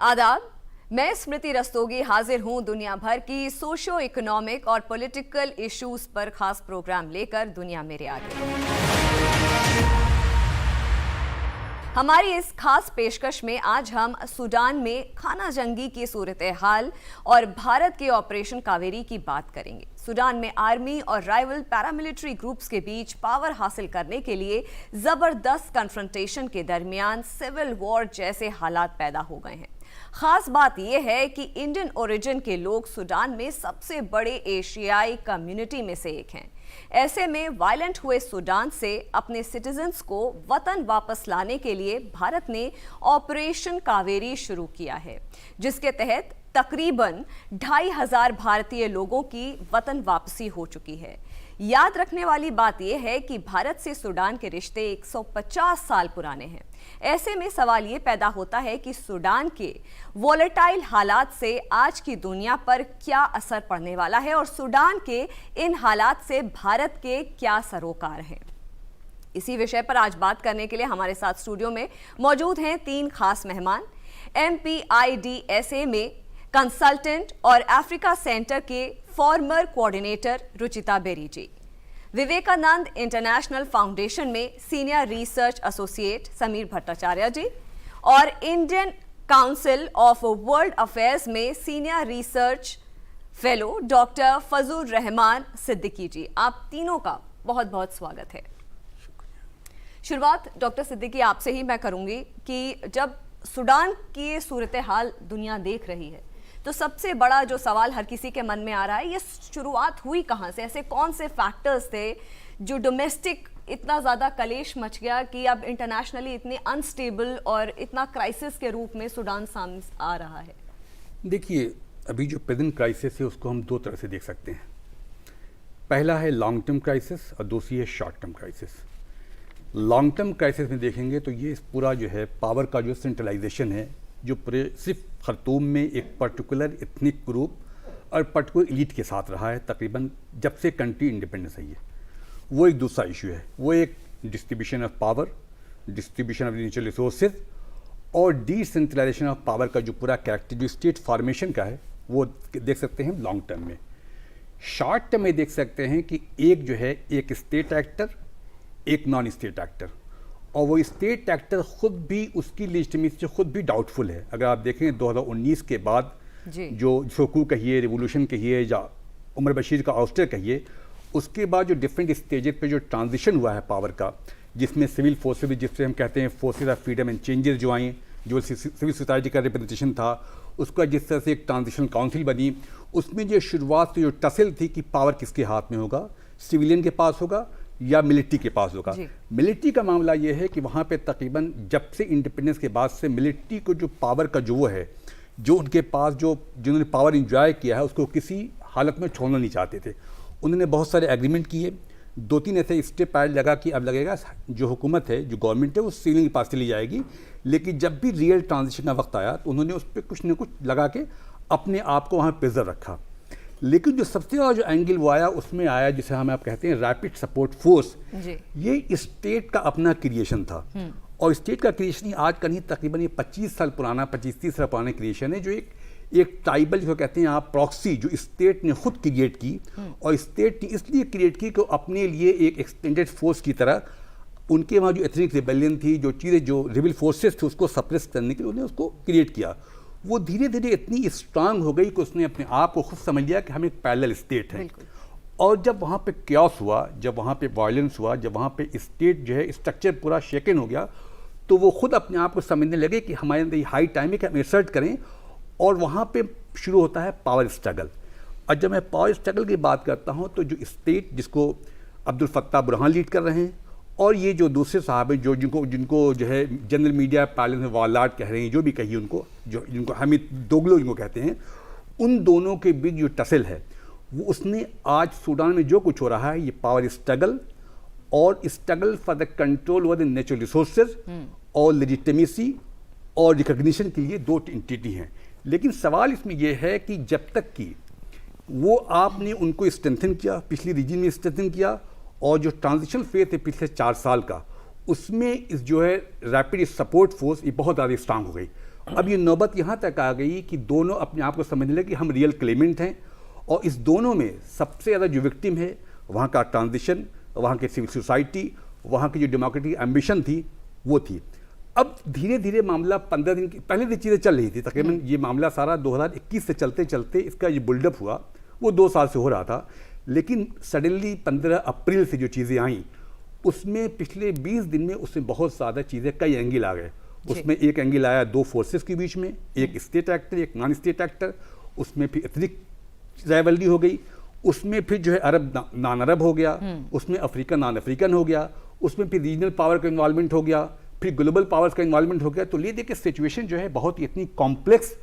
आदाब, मैं स्मृति रस्तोगी हाजिर हूं दुनिया भर की सोशो इकोनॉमिक और पॉलिटिकल इश्यूज पर खास प्रोग्राम लेकर दुनिया मेरे आगे। हमारी इस खास पेशकश में आज हम सूडान में खाना जंगी की सूरत हाल और भारत के ऑपरेशन कावेरी की बात करेंगे। सूडान में आर्मी और राइवल पैरामिलिट्री ग्रुप्स के बीच पावर हासिल करने के लिए जबरदस्त कन्फ्रंटेशन के दरमियान सिविल वॉर जैसे हालात पैदा हो गए हैं। खास बात यह है कि इंडियन ओरिजिन के लोग सूडान में सबसे बड़े एशियाई कम्युनिटी में से एक हैं। ऐसे में वायलेंट हुए सूडान से अपने सिटीजन्स को वतन वापस लाने के लिए भारत ने ऑपरेशन कावेरी शुरू किया है, जिसके तहत तकरीबन 2500 भारतीय लोगों की वतन वापसी हो चुकी है। याद रखने वाली बात यह है कि भारत से सूडान के रिश्ते 150 साल पुराने हैं। ऐसे में सवाल ये पैदा होता है कि सूडान के वोलेटाइल हालात से आज की दुनिया पर क्या असर पड़ने वाला है और सूडान के इन हालात से भारत के क्या सरोकार हैं। इसी विषय पर आज बात करने के लिए हमारे साथ स्टूडियो में मौजूद हैं 3 खास मेहमान। MPIDSA में कंसल्टेंट और अफ्रीका सेंटर के former coordinator Ruchita Berry ji, Vivekananda international foundation में senior research associate Sameer Bhattacharya ji और Indian council of world affairs में senior research fellow doctor Fazal Rahman Siddiqui ji. आप तीनों का बहुत बहुत स्वागत है। शुरुआत डॉक्टर सिद्दीकी आपसे ही मैं करूंगी कि जब सूडान की सूरत हाल दुनिया देख रही है तो सबसे बड़ा जो सवाल हर किसी के मन में आ रहा है, ये शुरुआत हुई कहाँ से? ऐसे कौन से फैक्टर्स थे जो डोमेस्टिक इतना ज़्यादा कलेश मच गया कि अब इंटरनेशनली इतने अनस्टेबल और इतना क्राइसिस के रूप में सूडान सामने आ रहा है? देखिए, अभी जो प्रेजेंट क्राइसिस है उसको हम 2 तरह से देख सकते हैं। पहला है लॉन्ग टर्म क्राइसिस और दूसरी है short term crisis. Long term crisis में देखेंगे तो ये पूरा जो है पावर का जो सेंट्रलाइजेशन है, जो पूरे सिर्फ खर्तूम में एक पर्टिकुलर एथनिक ग्रुप और पर्टिकुलर एलिट के साथ रहा है तकरीबन जब से कंट्री इंडिपेंडेंस हुई है, वो एक दूसरा इशू है। वो एक distribution of power, distribution of natural resources और डिसेंट्रलाइजेशन ऑफ पावर का जो पूरा कैरेक्टर जो स्टेट फॉर्मेशन का है, वो देख सकते हैं लॉन्ग टर्म में। शॉर्ट टर्म में देख सकते हैं कि एक जो है एक स्टेट एक्टर, एक नॉन स्टेट एक्टर, और वो स्टेट एक्टर खुद भी उसकी लेजिटिमेसी से खुद भी डाउटफुल है। अगर आप देखें 2019 के बाद जो सोकू कहिए, रिवोल्यूशन कहिए या उमर बशीर का आउस्टर कहिए, उसके बाद जो डिफरेंट स्टेजेस पे जो ट्रांजिशन हुआ है पावर का, जिसमें सिविल फोर्सेज, जिससे हम कहते हैं forces of freedom and changes जो आई, जो सिविल सोसाइटी का रिप्रेजेंटेशन था, उसका जिस तरह से एक ट्रांजिशन काउंसिल बनी, उसमें जो शुरुआत से जो टसल थी कि पावर किसके हाथ में होगा, सिविलियन के पास होगा या मिलिट्री के पास होगा। मिलिट्री का मामला ये है कि वहाँ पे तकरीबन जब से इंडिपेंडेंस के बाद से मिलिट्री को जो पावर का जो वो है, जो उनके पास जो जिन्होंने पावर इंजॉय किया है, उसको किसी हालत में छोड़ना नहीं चाहते थे। उन्होंने बहुत सारे एग्रीमेंट किए, 2-3 ऐसे स्टेप पैड लगा कि अब लगेगा जो हुकूमत है, जो गवर्नमेंट है, वो सिविलियन के पास चली जाएगी। लेकिन जब भी रियल ट्रांजिशन का वक्त आया तो उन्होंने उस पर कुछ न कुछ लगा के अपने आप को वहाँ प्रिजर्व रखा। लेकिन जो सबसे ज़्यादा जो एंगल वो आया, उसमें आया जिसे हम आप कहते हैं रैपिड सपोर्ट फोर्स। ये स्टेट का अपना क्रिएशन था, और स्टेट का क्रिएशन आज का नहीं, तकरीबन ये 25 साल पुराना, 25-30 साल पुराना क्रिएशन है, जो एक ट्राइबल जो कहते हैं आप प्रॉक्सी, जो स्टेट ने खुद क्रिएट की। और स्टेट ने इसलिए क्रिएट की कि अपने लिए एक एक्सटेंडेड फोर्स की तरह उनके वहाँ जो एथनिक रिबेलियन थी, जो चीज़ें जो रिबल फोर्सेस थे, उसको सप्रेस करने के लिए उन्होंने उसको क्रिएट किया। वो धीरे धीरे इतनी स्ट्रांग हो गई कि उसने अपने आप को खुद समझ लिया कि हम एक पैरेलल स्टेट है। और जब वहाँ पे क्यास हुआ, जब वहाँ पे वायलेंस हुआ, जब वहाँ पे स्टेट जो है स्ट्रक्चर पूरा शेकन हो गया, तो वो खुद अपने आप को समझने लगे कि हमारे अंदर हाई टाइम है कि हम एसर्ट करें। और वहाँ पे शुरू होता है पावर स्ट्रगल। और जब मैं पावर स्ट्रगल की बात करता हूँ तो जो स्टेट जिसको अब्दुल फत्ताह बुरहान लीड कर रहे हैं, और ये जो दूसरे साहब हैं जो जिनको जो है जनरल मीडिया पैलेस में वालाट कह रहे हैं, जो भी कहिए उनको, जो जिनको हमिद दोगलो जिनको कहते हैं, उन दोनों के बीच जो टसल है, वो उसने आज सूडान में जो कुछ हो रहा है, ये पावर स्ट्रगल और struggle for the control over the natural resources और लेजिटिमेसी और रिकग्निशन के लिए 2 एंटिटी हैं। लेकिन सवाल इसमें यह है कि जब तक कि वो आपने उनको स्ट्रेंथन किया, पिछली रीजन में स्ट्रेंथन किया, और जो ट्रांजिशन फेज है पिछले 4 साल का, उसमें इस जो है रैपिड सपोर्ट फोर्स ये बहुत ज़्यादा स्ट्रांग हो गई। अब ये नौबत यहाँ तक आ गई कि दोनों अपने आप को समझने लगे कि हम रियल क्लेमेंट हैं, और इस दोनों में सबसे ज़्यादा जो विक्टिम है वहाँ का ट्रांजिशन, वहाँ की सिविल सोसाइटी, वहाँ की जो डेमोक्रेटिक एम्बिशन थी वो थी। अब धीरे धीरे मामला 15 दिन की पहले से चीज़ें चल रही थी तकरीबन, ये मामला सारा 2021 से चलते चलते इसका जो बिल्डअप हुआ वो 2 साल से हो रहा था, लेकिन सडनली 15 अप्रैल से जो चीज़ें आई उसमें पिछले 20 दिन में उसमें बहुत ज़्यादा चीज़ें, कई एंगल आ गए। उसमें एक एंगल आया 2 फोर्सेस के बीच में, एक स्टेट एक्टर एक नॉन स्टेट एक्टर, उसमें फिर एथनिक राइवलरी हो गई, उसमें फिर जो है अरब नॉन अरब हो गया, उसमें अफ्रीकन नॉन अफ्रीकन हो गया, उसमें फिर रीजनल पावर का इन्वॉल्वमेंट हो गया, फिर ग्लोबल पावर्स का इन्वॉल्वमेंट हो गया। तो ये देखिए सिचुएशन जो है बहुत इतनी कॉम्प्लेक्स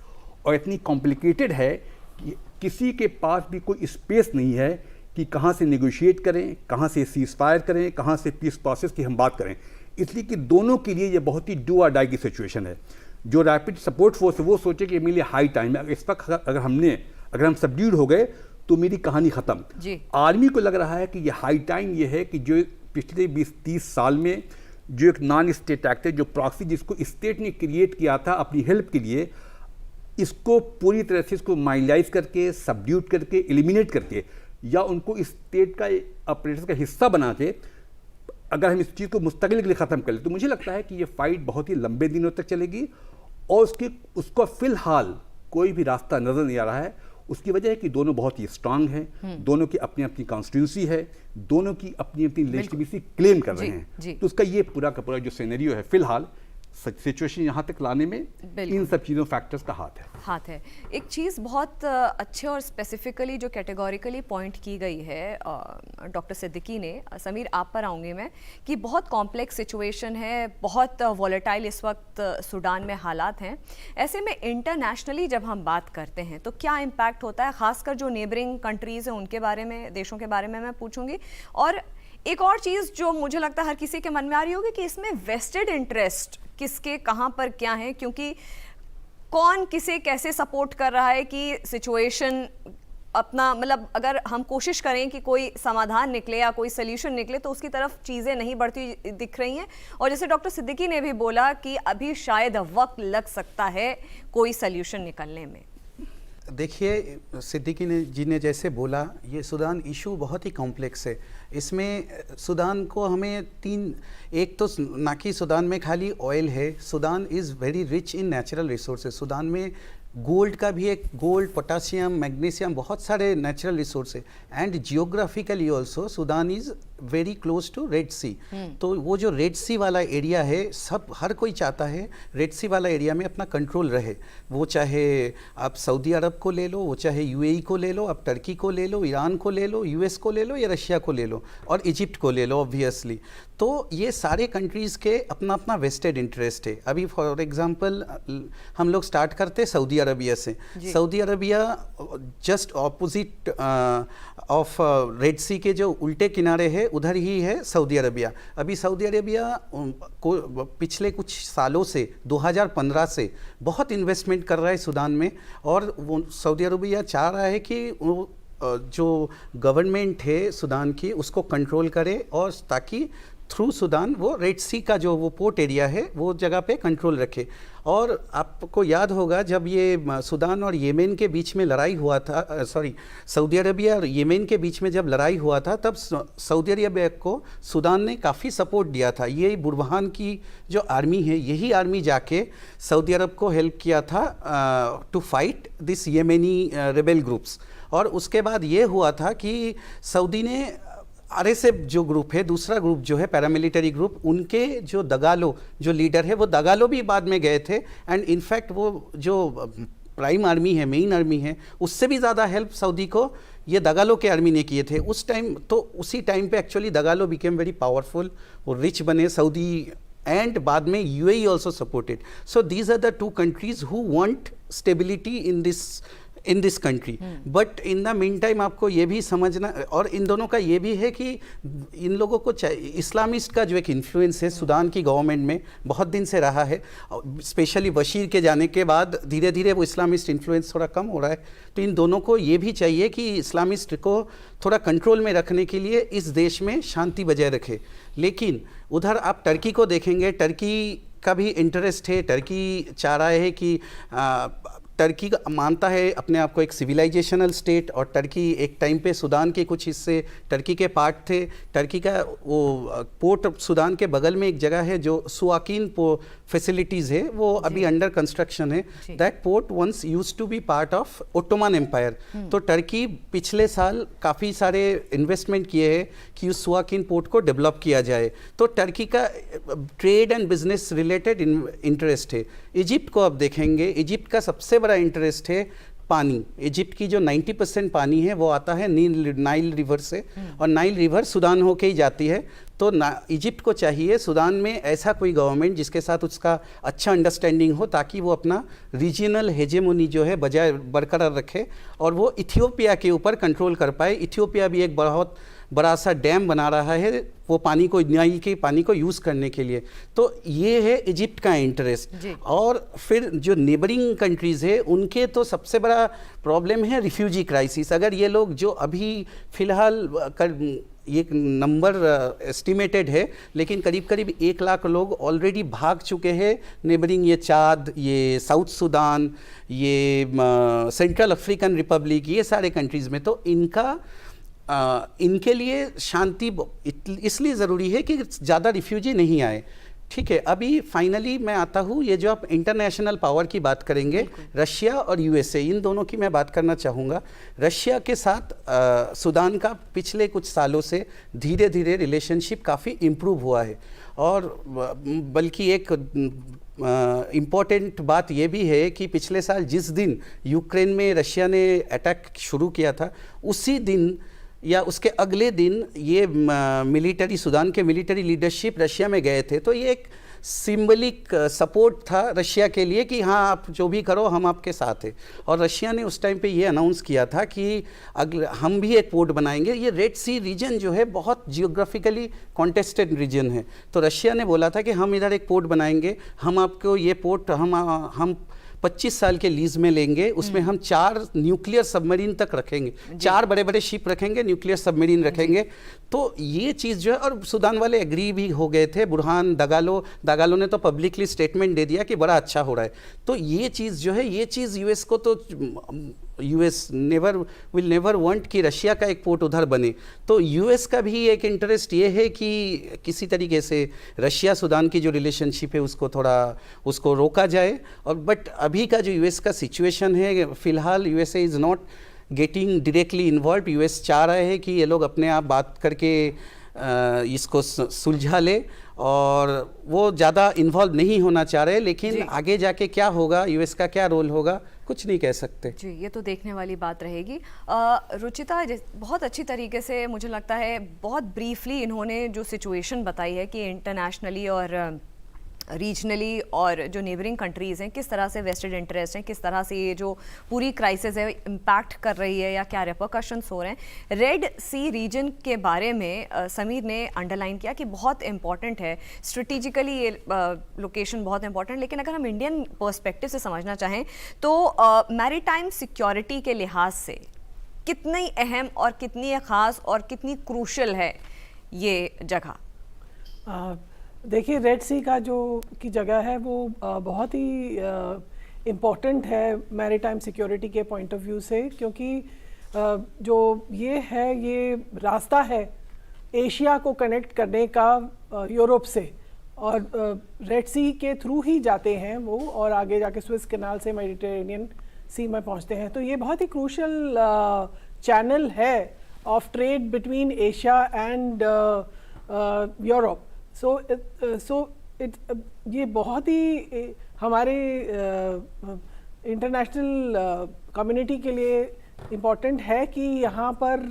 और इतनी कॉम्प्लिकेटेड है कि किसी के पास भी कोई स्पेस नहीं है कि कहाँ से नेगोशिएट करें, कहाँ से सीज फायर करें, कहाँ से पीस प्रोसेस की हम बात करें। इसलिए कि दोनों के लिए ये बहुत ही डू और डाई की सिचुएशन है। जो रैपिड सपोर्ट फोर्स है वो सोचे कि मेरे लिए हाई टाइम है, इस वक्त अगर हम सबड्यूड हो गए तो मेरी कहानी ख़त्म। आर्मी को लग रहा है कि ये हाई टाइम ये है कि जो पिछले 20-30 साल में जो एक नॉन स्टेट एक्ट है, जो प्रॉक्सी जिसको स्टेट ने क्रिएट किया था अपनी हेल्प के लिए, इसको पूरी तरह से इसको माइलाइज करके, सबड्यूट करके, एलिमिनेट करके, या उनको स्टेट का ऑपरेशन का हिस्सा बना के अगर हम इस चीज़ को मुस्तकिल के लिए ख़त्म कर लें तो मुझे लगता है कि ये फाइट बहुत ही लंबे दिनों तक चलेगी, और उसको फिलहाल कोई भी रास्ता नज़र नहीं आ रहा है। उसकी वजह है कि दोनों बहुत ही स्ट्रांग हैं, दोनों की अपनी अपनी कॉन्स्टिट्यूंसी है, दोनों की अपनी अपनी लेजिटिमेसी क्लेम कर रहे हैं। तो उसका ये पूरा का पूरा जो सिनेरियो है फिलहाल सिचुएशन यहाँ तक लाने में इन सब चीज़ों फैक्टर्स का हाथ है। एक चीज़ बहुत अच्छे और स्पेसिफिकली जो कैटेगोरिकली पॉइंट की गई है डॉक्टर सिद्दीकी ने, समीर आप पर आऊँगी मैं, कि बहुत कॉम्प्लेक्स सिचुएशन है, बहुत वॉलेटाइल इस वक्त सूडान में हालात हैं। ऐसे में इंटरनेशनली जब हम बात करते हैं तो क्या इम्पैक्ट होता है, ख़ासकर जो नेबरिंग कंट्रीज़ हैं उनके बारे में, देशों के बारे में मैं पूछूंगी। और एक और चीज़ जो मुझे लगता है हर किसी के मन में आ रही होगी कि इसमें वेस्टेड इंटरेस्ट किसके कहाँ पर क्या है, क्योंकि कौन किसे कैसे सपोर्ट कर रहा है कि सिचुएशन अपना, मतलब अगर हम कोशिश करें कि कोई समाधान निकले या कोई सोल्यूशन निकले तो उसकी तरफ चीज़ें नहीं बढ़ती दिख रही हैं। और जैसे डॉक्टर सिद्दीकी ने भी बोला कि अभी शायद वक्त लग सकता है कोई सोल्यूशन निकलने में। देखिए, सिद्दीकी जी ने जैसे बोला, ये सूडान इशू बहुत ही कॉम्प्लेक्स है। इसमें सूडान को हमें एक तो ना कि सूडान में खाली ऑयल है, Sudan is very rich in natural resources. Sudan में गोल्ड का भी गोल्ड, पोटासियम, मैग्नीशियम, बहुत सारे नेचुरल रिसोर्स है। And geographically also Sudan is very close to Red Sea. तो वो जो रेड सी वाला एरिया है, हर कोई चाहता है रेड सी वाला एरिया में अपना कंट्रोल रहे। वो चाहे आप सऊदी अरब को ले लो, वो चाहे यूएई को ले लो, आप टर्की को ले लो, ईरान को ले लो, यूएस को ले लो, या रशिया को ले लो, और इजिप्ट को ले लो ऑब्वियसली। तो ये सारे कंट्रीज़ के अपना अपना वेस्टेड इंटरेस्ट है। अभी फॉर एग्जांपल हम लोग स्टार्ट करते सऊदी अरबिया से। Saudi Arabia just opposite of Red Sea के जो उल्टे किनारे है उधर ही है सऊदी अरबिया। अभी सऊदी अरबिया को पिछले कुछ सालों से 2015 से बहुत इन्वेस्टमेंट कर रहा है सूडान में, और वो सऊदी अरबिया चाह रहा है कि वो जो गवर्नमेंट है सूडान की उसको कंट्रोल करे, और ताकि थ्रू सूडान वो रेड सी का जो वो पोर्ट एरिया है वो जगह पे कंट्रोल रखे। और आपको याद होगा जब ये सूडान और येमेन के बीच में लड़ाई हुआ था, सऊदी अरबिया और येमेन के बीच में जब लड़ाई हुआ था, तब सऊदी अरबिया को सूडान ने काफ़ी सपोर्ट दिया था। ये बुरहान की जो आर्मी है, यही आर्मी जाके सऊदी अरब को हेल्प किया था to fight this Yemeni rebel groups. और उसके बाद ये हुआ था कि सऊदी ने आरएसएफ जो ग्रुप है, दूसरा ग्रुप जो है पैरामिलिटरी ग्रुप, उनके जो दगालो जो लीडर है, वो दगालो भी बाद में गए थे। एंड इनफैक्ट वो जो प्राइम आर्मी है, मेन आर्मी है, उससे भी ज़्यादा हेल्प सऊदी को ये दगालो के आर्मी ने किए थे उस टाइम। तो उसी टाइम पे actually Dagalo became very powerful, वो रिच बने सऊदी, एंड बाद में UAE also supported. So these are the two countries who want stability in this in this country. But in the meantime आपको ये भी समझना, और इन दोनों का ये भी है कि इन लोगों को इस्लामिस्ट का जो एक इन्फ्लुएंस है सूडान की गवर्नमेंट में बहुत दिन से रहा है, स्पेशली बशीर के जाने के बाद धीरे धीरे वो इस्लामिस्ट इन्फ्लुएंस थोड़ा कम हो रहा है। तो इन दोनों को ये भी चाहिए कि इस्लामिस्ट को थोड़ा कंट्रोल में रखने के लिए इस देश में शांति बजाय रखे। लेकिन उधर आप टर्की को देखेंगे, टर्की का भी इंटरेस्ट है। टर्की चाह रहा है कि टर्की मानता है अपने आप को एक सिविलाइजेशनल स्टेट, और टर्की एक टाइम पे सूडान के कुछ हिस्से टर्की के पार्ट थे। टर्की का वो पोर्ट सूडान के बगल में एक जगह है जो सुआकिन फैसिलिटीज़ है, वो अभी अंडर कंस्ट्रक्शन है। That port once used to be part of Ottoman Empire. तो टर्की पिछले साल काफ़ी सारे इन्वेस्टमेंट किए हैं कि उस सुआकिन पोर्ट को डेवलप किया जाए। तो टर्की का trade and business related interest है। इजिप्ट को अब देखेंगे, इजिप्ट का सबसे बड़ा इंटरेस्ट है पानी। इजिप्ट की जो 90% पानी है वो आता है नाइल रिवर से, और नाइल रिवर सूडान होके ही जाती है। तो इजिप्ट को चाहिए सूडान में ऐसा कोई गवर्नमेंट जिसके साथ उसका अच्छा अंडरस्टैंडिंग हो, ताकि वो अपना रीजनल हेजेमोनी जो है बजाय बरकरार रखे और वो इथियोपिया के ऊपर कंट्रोल कर पाए। इथियोपिया भी एक बहुत बड़ा सा डैम बना रहा है वो पानी को, नाइल के पानी को यूज़ करने के लिए। तो ये है इजिप्ट का इंटरेस्ट। और फिर जो नेबरिंग कंट्रीज़ है उनके तो सबसे बड़ा प्रॉब्लम है रिफ्यूजी क्राइसिस। अगर ये लोग जो अभी फ़िलहाल ये नंबर एस्टिमेटेड है, लेकिन करीब करीब 1 लाख लोग ऑलरेडी भाग चुके हैं नेबरिंग, ये चाद, ये साउथ सूडान, ये सेंट्रल अफ्रीकन रिपब्लिक, ये सारे कंट्रीज़ में। तो इनके लिए शांति इसलिए ज़रूरी है कि ज़्यादा रिफ्यूजी नहीं आए। ठीक है, अभी फाइनली मैं आता हूँ, ये जो आप इंटरनेशनल पावर की बात करेंगे, रशिया और यूएसए, इन दोनों की मैं बात करना चाहूँगा। रशिया के साथ सूडान का पिछले कुछ सालों से धीरे धीरे रिलेशनशिप काफ़ी इम्प्रूव हुआ है, और बल्कि एक इम्पॉर्टेंट बात यह भी है कि पिछले साल जिस दिन यूक्रेन में रशिया ने अटैक शुरू किया था, उसी दिन या उसके अगले दिन ये मिलिट्री सूडान के मिलिट्री लीडरशिप रशिया में गए थे। तो ये एक सिंबलिक सपोर्ट था रशिया के लिए कि हाँ आप जो भी करो हम आपके साथ हैं। और रशिया ने उस टाइम पे ये अनाउंस किया था कि अगले हम भी एक पोर्ट बनाएंगे। ये रेड सी रीजन जो है बहुत जियोग्राफिकली कॉन्टेस्टेड रीजन है, तो रशिया ने बोला था कि हम इधर एक पोर्ट बनाएंगे, हम आपको ये पोर्ट हम 25 साल के लीज में लेंगे, उसमें हम 4 न्यूक्लियर सबमरीन तक रखेंगे, 4 बड़े बड़े शिप रखेंगे, न्यूक्लियर सबमरीन रखेंगे। तो ये चीज़ जो है, और सूडान वाले एग्री भी हो गए थे। बुरहान दगालो ने तो पब्लिकली स्टेटमेंट दे दिया कि बड़ा अच्छा हो रहा है। तो ये चीज़ जो है, ये चीज़ यूएस को तो यूएस विल नेवर वांट कि रशिया का एक पोर्ट उधर बने। तो यूएस का भी एक इंटरेस्ट ये है कि किसी तरीके से रशिया सूडान की जो रिलेशनशिप है उसको थोड़ा उसको रोका जाए। और बट अभी का जो यूएस का सिचुएशन है, फ़िलहाल USA is not getting directly involve. US चाह रहे हैं कि ये लोग अपने आप बात करके इसको सुलझा ले, और वो ज़्यादा इन्वॉल्व नहीं होना चाह रहे। लेकिन आगे जाके क्या होगा, यूएस का क्या रोल होगा, कुछ नहीं कह सकते जी। ये तो देखने वाली बात रहेगी। रुचिता, बहुत अच्छी तरीके से मुझे लगता है, बहुत ब्रीफली इन्होंने जो सिचुएशन बताई है कि इंटरनेशनली और रीजनली और जो नेबरिंग कंट्रीज़ हैं किस तरह से वेस्टेड इंटरेस्ट हैं, किस तरह से ये जो पूरी क्राइसिस है इम्पैक्ट कर रही है या क्या रिपरकशंस हो रहे हैं। रेड सी रीजन के बारे में समीर ने अंडरलाइन किया कि बहुत इंपॉर्टेंट है स्ट्रेटिजिकली, ये लोकेशन बहुत इंपॉर्टेंट। लेकिन अगर हम इंडियन पर्सपेक्टिव से समझना चाहें तो मैरीटाइम सिक्योरिटी के लिहाज से कितनी अहम और कितनी ख़ास और कितनी क्रूशल है ये जगह? देखिए, रेड सी का जो की जगह है वो बहुत ही इम्पॉर्टेंट है मैरीटाइम सिक्योरिटी के पॉइंट ऑफ व्यू से, क्योंकि जो ये है, ये रास्ता है एशिया को कनेक्ट करने का यूरोप से, और रेड सी के थ्रू ही जाते हैं वो, और आगे जाके स्विस कैनाल से मेडिटेरेनियन सी में पहुंचते हैं। तो ये बहुत ही क्रूशल चैनल है of trade between Asia and Europe. ये बहुत ही हमारे इंटरनेशनल कम्युनिटी के लिए इम्पॉर्टेंट है कि यहाँ पर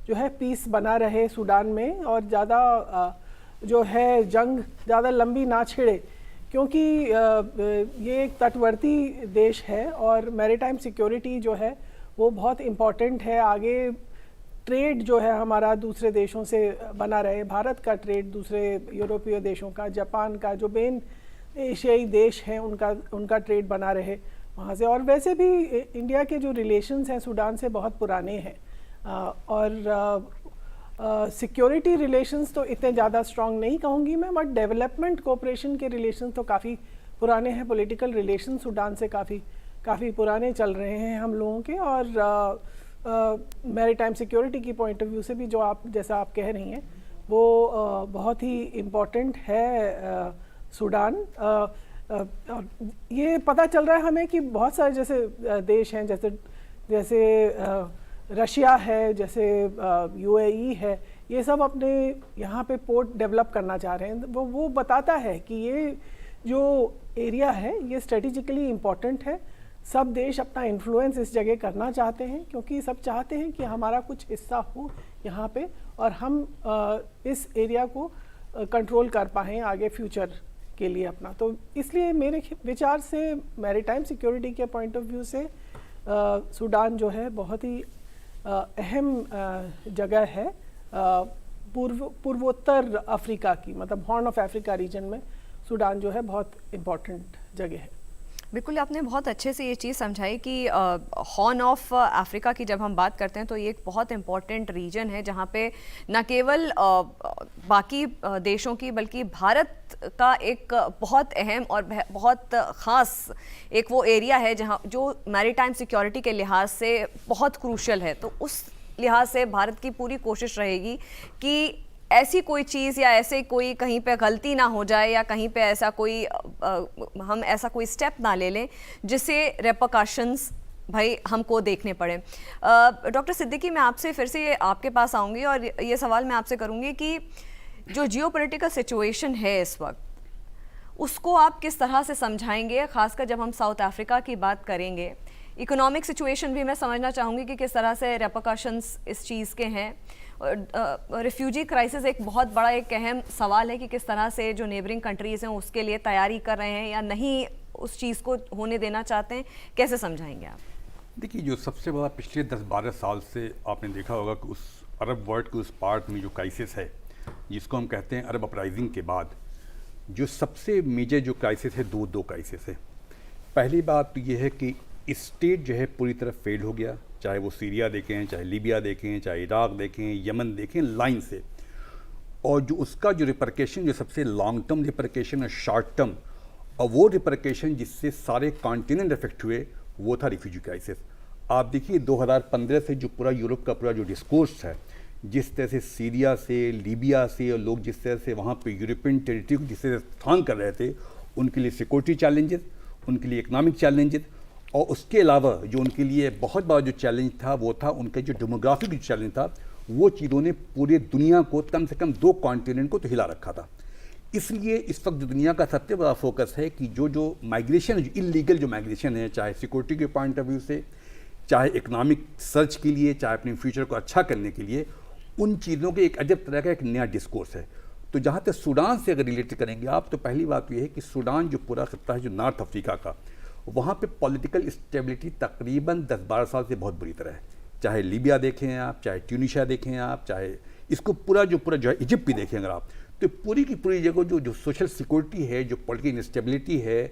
जो है पीस बना रहे सूडान में, और ज़्यादा जो है जंग ज़्यादा लंबी ना छिड़े, क्योंकि ये एक तटवर्ती देश है और मैरीटाइम सिक्योरिटी जो है वो बहुत इम्पॉर्टेंट है। आगे ट्रेड जो है हमारा दूसरे देशों से बना रहे, भारत का ट्रेड दूसरे यूरोपीय देशों का, जापान का, जो मेन एशियाई देश हैं उनका ट्रेड बना रहे वहाँ से। और वैसे भी इंडिया के जो रिलेशंस हैं सूडान से बहुत पुराने हैं और सिक्योरिटी रिलेशंस तो इतने ज़्यादा स्ट्रॉन्ग नहीं कहूँगी मैं, बट डेवलपमेंट कोऑपरेशन के रिलेशंस तो काफ़ी पुराने हैं। पॉलिटिकल रिलेशन सूडान से काफ़ी पुराने चल रहे हैं हम लोगों के। और मैरीटाइम सिक्योरिटी की पॉइंट ऑफ व्यू से भी जो जैसा आप कह रही हैं वो बहुत ही इम्पोर्टेंट है सूडान। और ये पता चल रहा है हमें कि बहुत सारे जैसे देश हैं, जैसे रशिया है, जैसे यूएई है, ये सब अपने यहाँ पे पोर्ट डेवलप करना चाह रहे हैं। वो बताता है कि ये जो एरिया है ये स्ट्रेटेजिकली इम्पॉर्टेंट है। सब देश अपना इन्फ्लुएंस इस जगह करना चाहते हैं क्योंकि सब चाहते हैं कि हमारा कुछ हिस्सा हो यहाँ पे और हम इस एरिया को कंट्रोल कर पाएँ आगे फ्यूचर के लिए अपना। तो इसलिए मेरे विचार से मैरीटाइम सिक्योरिटी के पॉइंट ऑफ व्यू से सूडान जो है बहुत ही अहम जगह है पूर्वोत्तर अफ्रीका की, मतलब हॉर्न ऑफ अफ्रीका रीजन में सूडान जो है बहुत इम्पॉर्टेंट जगह है। बिल्कुल, आपने बहुत अच्छे से ये चीज़ समझाई कि हॉर्न ऑफ अफ्रीका की जब हम बात करते हैं तो ये एक बहुत इम्पॉर्टेंट रीजन है जहाँ पे न केवल बाकी देशों की बल्कि भारत का एक बहुत अहम और बहुत ख़ास एक वो एरिया है जहाँ जो मैरीटाइम सिक्योरिटी के लिहाज से बहुत क्रूशल है। तो उस लिहाज से भारत की पूरी कोशिश रहेगी कि ऐसी कोई चीज़ या ऐसे कोई कहीं पे गलती ना हो जाए या कहीं पे ऐसा कोई हम ऐसा कोई स्टेप ना ले लें जिससे रेपरकशंस भाई हमको देखने पड़े। डॉक्टर सिद्दीकी, मैं आपसे फिर से आपके पास आऊँगी और ये सवाल मैं आपसे करूँगी कि जो जियोपॉलिटिकल सिचुएशन है इस वक्त उसको आप किस तरह से समझाएंगे, ख़ासकर जब हम साउथ अफ्रीका की बात करेंगे। इकोनॉमिक सिचुएशन भी मैं समझना चाहूँगी कि किस तरह से रेपरकशंस इस चीज़ के हैं। रिफ्यूजी क्राइसिस एक बहुत बड़ा एक अहम सवाल है कि किस तरह से जो नेबरिंग कंट्रीज़ हैं उसके लिए तैयारी कर रहे हैं या नहीं उस चीज़ को होने देना चाहते हैं, कैसे समझाएंगे आप? देखिए, जो सबसे बड़ा पिछले 10-12 साल से आपने देखा होगा कि उस अरब वर्ल्ड के उस पार्ट में जो क्राइसिस है जिसको हम कहते हैं अरब अपराइजिंग के बाद जो सबसे मेजर जो क्राइसिस है दो क्राइसिस है। पहली बात तो ये है कि स्टेट जो है पूरी तरह फेल हो गया, चाहे वो सीरिया देखें, चाहे लीबिया देखें, चाहे इराक देखें, यमन देखें, लाइन से। और जो उसका जो रिपरकेशन जो सबसे लॉन्ग टर्म रिपरकेशन है, शॉर्ट टर्म, और वो रिपरकेशन जिससे सारे कॉन्टिनेंट इफेक्ट हुए वो था रिफ्यूजी क्राइसिस। आप देखिए 2015 से जो पूरा यूरोप का पूरा जो डिस्कोर्स है, जिस तरह से सीरिया से, लीबिया से और लोग जिस तरह से वहाँ पे यूरोपियन टेरिटरी को जिस तरह से स्थान कर रहे थे, उनके लिए सिक्योरिटी चैलेंजेस, उनके लिए इकनॉमिक चैलेंजेस, और उसके अलावा जो उनके लिए बहुत बड़ा जो चैलेंज था वो था उनका जो डेमोग्राफिक जो चैलेंज था। वो चीज़ों ने पूरे दुनिया को कम से कम 2 कॉन्टिनेंट को तो हिला रखा था। इसलिए इस वक्त जो दुनिया का सबसे बड़ा फोकस है कि जो माइग्रेशन है, जो इलीगल जो माइग्रेशन है, चाहे सिक्योरिटी के पॉइंट ऑफ व्यू से, चाहे इकनॉमिक सर्च के लिए, चाहे अपने फ्यूचर को अच्छा करने के लिए, उन चीज़ों के एक अजब तरह का एक नया डिस्कोर्स है। तो जहाँ तक सूडान से अगर रिलेट करेंगे आप, तो पहली बात ये है कि सूडान जो पूरा खत्ता है जो नॉर्थ अफ्रीका का, वहाँ पे पॉलिटिकल स्टेबिलिटी तकरीबन 10-12 साल से बहुत बुरी तरह है। चाहे लीबिया देखें आप, चाहे ट्यूनिशिया देखें आप, चाहे इसको पूरा जो है इजिप्ट भी देखें अगर आप, तो पूरी की पूरी जगह जो सोशल सिक्योरिटी है, जो पॉलिटिकल इंस्टेबिलिटी है,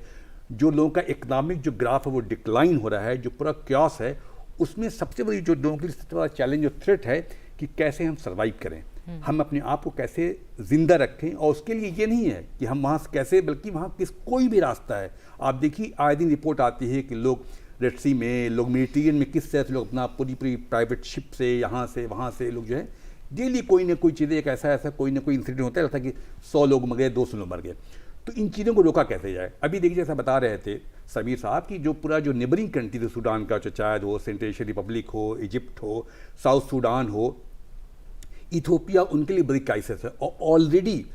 जो लोगों का इकनॉमिक जो ग्राफ है वो डिक्लाइन हो रहा है, जो पूरा क्यास है, उसमें सबसे बड़ी जो लोगों के लिए सबसे बड़ा चैलेंज और थ्रेट है कि कैसे हम सर्वाइव करें, हम अपने आप को कैसे जिंदा रखें। और उसके लिए ये नहीं है कि हम वहाँ से कैसे, बल्कि वहाँ कोई भी रास्ता है। आप देखिए आए दिन रिपोर्ट आती है कि लोग रेड सी में, लोग मेडिटेरियन में किस तरह से लोग अपना पूरी प्राइवेट शिप से यहाँ से वहाँ से लोग जो है डेली कोई ना कोई चीज़ें, एक ऐसा कोई ना कोई इंसिडेंट होता है कि 100 लोग मर गए, 200 लोग मर गए। तो इन चीज़ों को रोका कैसे जाए? अभी देखिए जैसा बता रहे थे समीर साहब कि जो पूरा जो नेबरिंग कंट्री है सूडान का, जो चाहे वो सेंट्रल एशियन रिपब्लिक हो, इजिप्ट हो, साउथ सूडान हो, इथियोपिया, उनके लिए बड़ी क्राइसिस है। और ऑलरेडी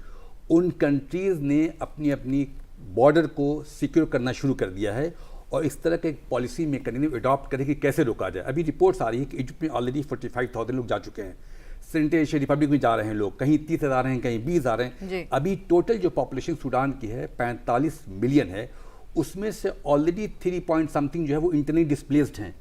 उन कंट्रीज़ ने अपनी अपनी बॉर्डर को सिक्योर करना शुरू कर दिया है और इस तरह के एक पॉलिसी मैकेनिज्म अडॉप्ट करें कि कैसे रोका जाए। अभी रिपोर्ट्स आ रही है कि इजिप्ट में ऑलरेडी 45,000 लोग जा चुके हैं, सेंट्रल रिपब्लिक में जा रहे हैं लोग, कहीं 30,000 हैं, कहीं 20,000 जी। हैं। अभी टोटल जो पॉपुलेशन सूडान की है 45 मिलियन है, उसमें से ऑलरेडी 3 पॉइंट समथिंग जो है वो इंटरनली डिस्प्लेस्ड हैं।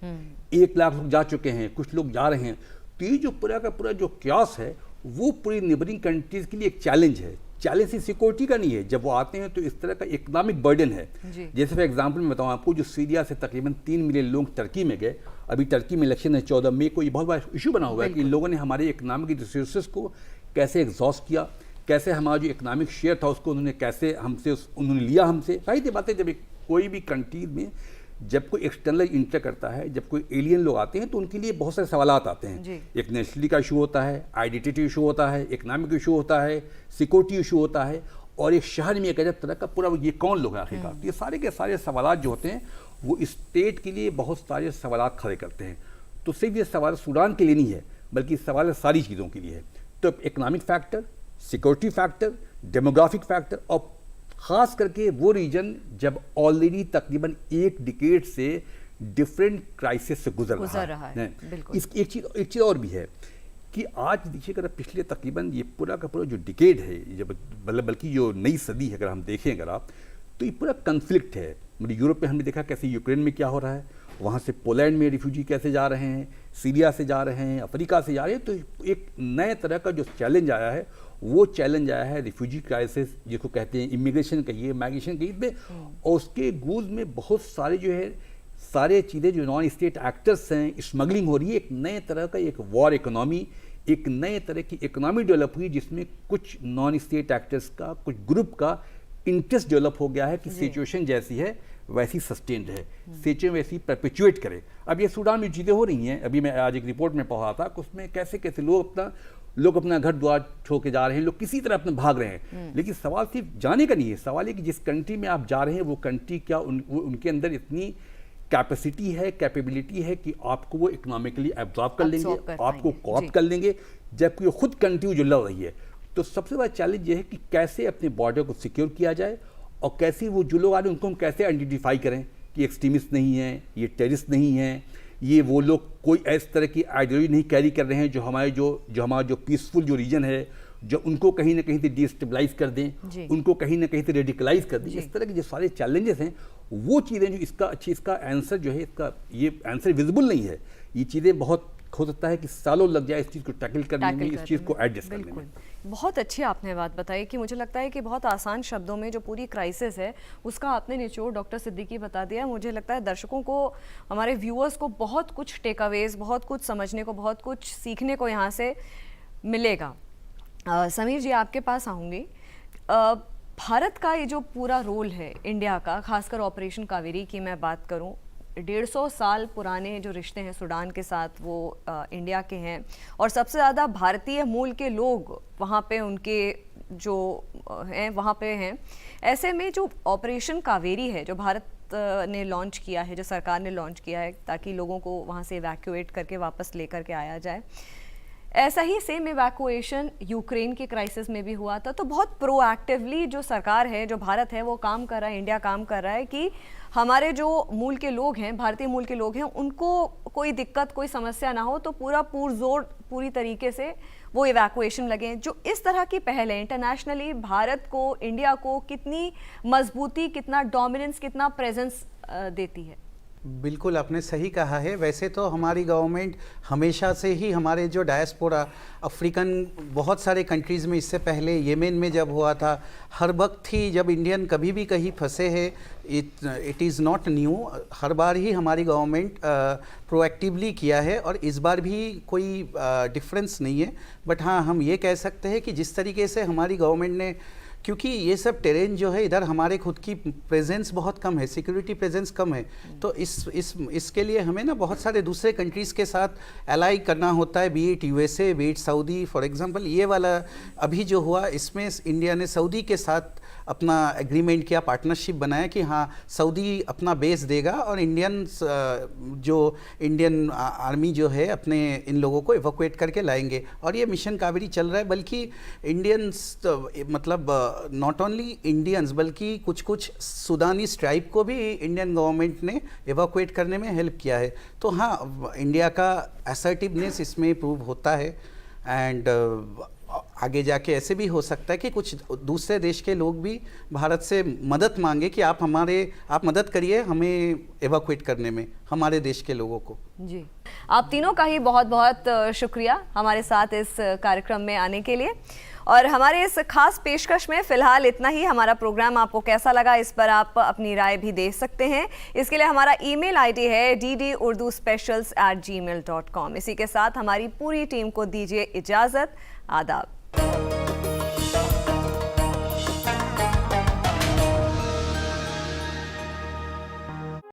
1 लाख लोग जा चुके हैं, कुछ लोग जा रहे हैं। तो ये जो पूरा का पूरा जो क्यास है वो पूरी नेबरिंग कंट्रीज के लिए एक चैलेंज है। चैलेंज सिर्फ सिक्योरिटी का नहीं है, जब वो आते हैं तो इस तरह का इकोनॉमिक बर्डन है। जैसे फॉर एग्जांपल मैं बताऊं आपको, जो सीरिया से तकरीबन 3 मिलियन लोग टर्की में गए, अभी टर्की में इलेक्शन है 14 मई को, ये बहुत बड़ा इशू बना हुआ है कि इन लोगों ने हमारे इकोनॉमिक रिसोर्सेज को कैसे एग्जॉस्ट किया, कैसे हमारा जो इकोनॉमिक शेयर था उसको उन्होंने कैसे उन्होंने लिया हमसे। सारी बात है, जब कोई भी कंट्री में जब कोई एक्सटर्नल इंटर करता है, जब कोई एलियन लोग आते हैं तो उनके लिए बहुत सारे सवालात आते हैं। एक नेशनलिटी का इशू होता है, आइडेंटिटी इशू होता है, इकोनॉमिक इशू होता है, सिक्योरिटी इशू होता है, और एक शहर में एक अजब तरह का पूरा ये कौन लोग हैं आखिरकार। ये सारे के सारे सवालात जो होते हैं वो स्टेट के लिए बहुत सारे सवालात खड़े करते हैं। तो सिर्फ ये सवाल सूडान के लिए नहीं है, बल्कि सवाल सारी चीज़ों के लिए है। तो economic factor, security factor, demographic factor, और ख़ास करके वो रीजन जब ऑलरेडी तकरीबन 1 डिकेड से डिफरेंट क्राइसिस से गुजर रहा है। इसकी एक चीज़ और भी है कि आज देखिए, अगर पिछले तकरीबन ये पूरा का पूरा जो डिकेड है, जब बल्कि जो नई सदी है, अगर हम देखें अगर आप, तो ये पूरा कन्फ्लिक्ट है। मतलब यूरोप में हमने देखा कैसे यूक्रेन में क्या हो रहा है, वहाँ से पोलैंड में रिफ्यूजी कैसे जा रहे हैं, सीरिया से जा रहे हैं, अफ्रीका से जा रहे हैं। तो एक नए तरह का जो चैलेंज आया है, वो चैलेंज आया है रिफ्यूजी क्राइसिस, जिसको कहते हैं इमिग्रेशन कहिए, माइग्रेशन कहिए पे। और उसके गूज में बहुत सारे जो है सारे चीज़ें जो नॉन स्टेट एक्टर्स हैं, स्मगलिंग हो रही है। एक नए तरह का एक वॉर इकोनॉमी, एक नए तरह की इकोनॉमी डेवलप हुई, जिसमें कुछ नॉन स्टेट एक्टर्स का, कुछ ग्रुप का इंटरेस्ट डेवलप हो गया है कि सिचुएशन जैसी है वैसी सस्टेन्ड है, सिचुएशन वैसी परपेचुएट करे। अब ये सूडान में चीज़ें हो रही हैं। अभी मैं आज एक रिपोर्ट में पढ़ा था कि उसमें कैसे कैसे लोग अपना घर द्वार छोड़ के जा रहे हैं, लोग किसी तरह अपने भाग रहे हैं। लेकिन सवाल सिर्फ जाने का नहीं है, सवाल है कि जिस कंट्री में आप जा रहे हैं वो कंट्री क्या उनके अंदर इतनी कैपेसिटी है, कैपेबिलिटी है कि आपको वो इकोनॉमिकली एब्जॉर्ब कर लेंगे, आपको कॉप कर लेंगे, जबकि वो खुद कंट्री जो लड़ रही है। तो सबसे बड़ा चैलेंज ये है कि कैसे अपने बॉर्डर को सिक्योर किया जाए, और कैसे वो जो लोग आ रहे हैं उनको हम कैसे आइडेंटिफाई करें कि एक्सट्रीमिस्ट नहीं है, ये टेररिस्ट नहीं है, ये वो लोग कोई इस तरह की आइडियोलॉजी नहीं कैरी कर रहे हैं जो हमारा जो पीसफुल जो रीजन है, जो उनको कहीं ना कहीं से डिस्टेबलाइज कर दें, उनको कहीं ना कहीं से रेडिकलाइज कर दें। इस तरह के जो सारे चैलेंजेस हैं, वो चीज़ें जो इसका आंसर जो है, इसका ये आंसर विजिबल नहीं है। ये चीज़ें बहुत हो सकता है कि सालों लग जाए इस चीज़ को टैकल करने में, इस चीज़ को एडजस्ट करने में। बहुत अच्छी आपने बात बताई कि मुझे लगता है कि बहुत आसान शब्दों में जो पूरी क्राइसिस है उसका आपने निचोड़ डॉक्टर सिद्दीकी बता दिया। मुझे लगता है दर्शकों को, हमारे व्यूअर्स को बहुत कुछ टेक अवेज, बहुत कुछ समझने को, बहुत कुछ सीखने को यहाँ से मिलेगा। समीर जी, आपके पास आऊँगी। भारत का ये जो पूरा रोल है इंडिया का, खासकर ऑपरेशन कावेरी की मैं बात करूँ, 150 साल पुराने जो रिश्ते हैं सूडान के साथ वो इंडिया के हैं, और सबसे ज़्यादा भारतीय मूल के लोग वहाँ पे उनके जो हैं वहाँ पे हैं। ऐसे में जो ऑपरेशन कावेरी है, जो भारत ने लॉन्च किया है, जो सरकार ने लॉन्च किया है ताकि लोगों को वहाँ से इवैक्यूएट करके वापस लेकर के आया जाए, ऐसा ही सेम इवैक्यूएशन यूक्रेन के क्राइसिस में भी हुआ था। तो बहुत प्रोएक्टिवली जो सरकार है, जो भारत है, वो काम कर रहा है, इंडिया काम कर रहा है कि हमारे जो मूल के लोग हैं, भारतीय मूल के लोग हैं, उनको कोई दिक्कत, कोई समस्या ना हो, तो पुरजोर पूरी तरीके से वो इवैक्यूएशन लगे। जो इस तरह की पहल है इंटरनेशनली, भारत को, इंडिया को कितनी मजबूती, कितना डोमिनेंस, कितना प्रेजेंस देती है? बिल्कुल आपने सही कहा है। वैसे तो हमारी गवर्नमेंट हमेशा से ही हमारे जो डायस्पोरा अफ्रीकन बहुत सारे कंट्रीज़ में, इससे पहले येमेन में जब हुआ था, हर वक्त ही जब इंडियन कभी भी कहीं फंसे हैं, इट इज़ नॉट न्यू। हर बार ही हमारी गवर्नमेंट प्रोएक्टिवली किया है, और इस बार भी कोई डिफरेंस नहीं है। बट हाँ, हम ये कह सकते हैं कि जिस तरीके से हमारी गवर्नमेंट ने, क्योंकि ये सब टेरेन जो है इधर हमारे खुद की प्रेजेंस बहुत कम है, सिक्योरिटी प्रेजेंस कम है, तो इसके लिए हमें ना बहुत सारे दूसरे कंट्रीज़ के साथ अलाई करना होता है, B it USA, B it Saudi. For example ये वाला अभी जो हुआ, इसमें इंडिया ने सऊदी के साथ अपना एग्रीमेंट किया, पार्टनरशिप बनाया कि हाँ सऊदी अपना बेस देगा और इंडियन आर्मी जो है अपने इन लोगों को इवैक्यूएट करके लाएंगे। और ये मिशन कावेरी चल रहा है, बल्कि इंडियंस मतलब नॉट ओनली इंडियंस बल्कि कुछ कुछ सूडानीज ट्राइब को भी इंडियन गवर्नमेंट ने इवैक्यूएट करने में हेल्प किया है। तो हाँ, इंडिया का असर्टिवनेस इसमें प्रूव होता है। एंड आगे जाके ऐसे भी हो सकता है कि कुछ दूसरे देश के लोग भी भारत से मदद मांगे कि आप मदद करिए हमें एवाक्वेट करने में हमारे देश के लोगों को। जी, आप तीनों का ही बहुत बहुत शुक्रिया हमारे साथ इस कार्यक्रम में आने के लिए। और हमारे इस खास पेशकश में फ़िलहाल इतना ही। हमारा प्रोग्राम आपको कैसा लगा इस पर आप अपनी राय भी दे सकते हैं। इसके लिए हमारा ईमेल आईडी है ddurduspecials@gmail.com। इसी के साथ हमारी पूरी टीम को दीजिए इजाज़त। आदाब।